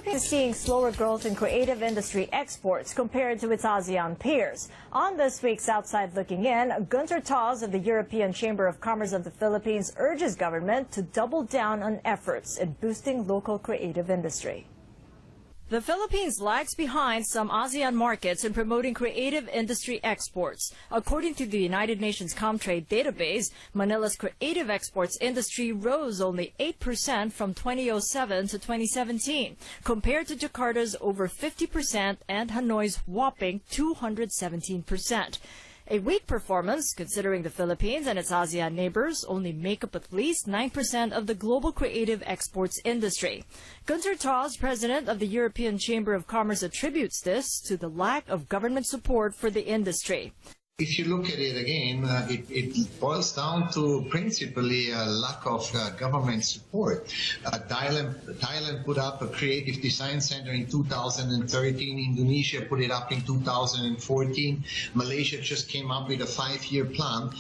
Philippines is seeing slower growth in creative industry exports compared to its ASEAN peers. On this week's Outside Looking In, Gunter Taws of the European Chamber of Commerce of the Philippines urges government to double down on efforts in boosting local creative industry. The Philippines lags behind some ASEAN markets in promoting creative industry exports. According to the United Nations Comtrade database, Manila's creative exports industry rose only 8% from 2007 to 2017, compared to Jakarta's over 50% and Hanoi's whopping 217%. A weak performance, considering the Philippines and its ASEAN neighbors only make up at least 9% of the global creative exports industry. Gunter Taws, president of the European Chamber of Commerce, attributes this to the lack of government support for the industry. If you look at it again, it boils down to principally a lack of government support. Thailand put up a creative design center in 2013. Indonesia put it up in 2014. Malaysia just came up with a 5-year plan.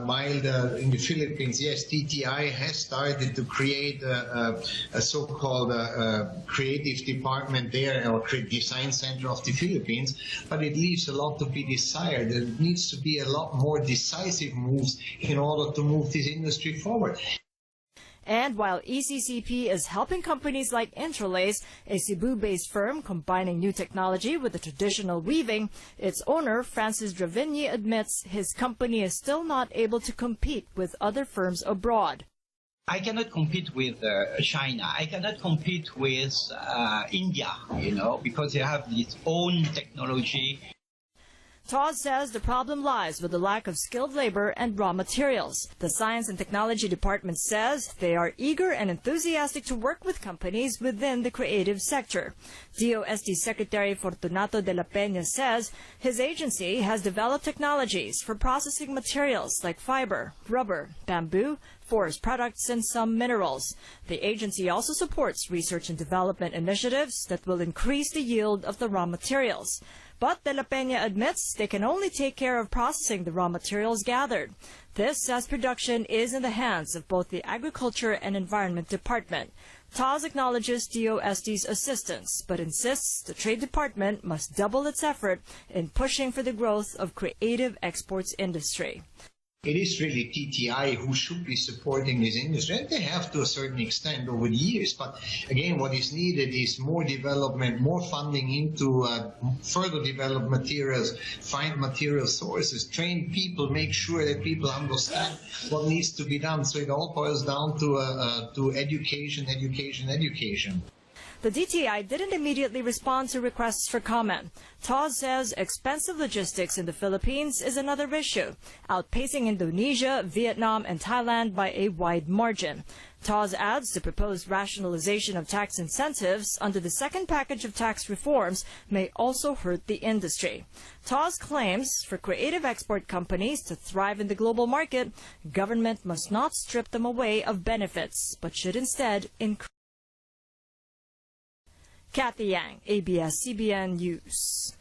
While in the Philippines, yes, TTI has started to create a so-called creative department there, or design center of the Philippines, but it leaves a lot to be desired. There needs to be a lot more decisive moves in order to move this industry forward. And while ECCP is helping companies like Interlace, a Cebu-based firm combining new technology with the traditional weaving, its owner, Francis Dravigny, admits his company is still not able to compete with other firms abroad. I cannot compete with China. I cannot compete with India, because they have its own technology. Taws says the problem lies with the lack of skilled labor and raw materials. The Science and Technology Department says they are eager and enthusiastic to work with companies within the creative sector. DOST Secretary Fortunato de la Peña says his agency has developed technologies for processing materials like fiber, rubber, bamboo, forest products, and some minerals. The agency also supports research and development initiatives that will increase the yield of the raw materials. But De La Peña admits they can only take care of processing the raw materials gathered. This, as production is in the hands of both the Agriculture and Environment Department. Taws acknowledges DOST's assistance, but insists the Trade Department must double its effort in pushing for the growth of creative exports industry. It is really TTI who should be supporting this industry, and they have to a certain extent over the years. But again, what is needed is more development, more funding into further develop materials, find material sources, train people, make sure that people understand what needs to be done. So it all boils down to education, education, education. The DTI didn't immediately respond to requests for comment. Taws says expensive logistics in the Philippines is another issue, outpacing Indonesia, Vietnam, and Thailand by a wide margin. Taws adds the proposed rationalization of tax incentives under the second package of tax reforms may also hurt the industry. Taws claims for creative export companies to thrive in the global market, government must not strip them away of benefits, but should instead increase. Kathy Yang, ABS-CBN News.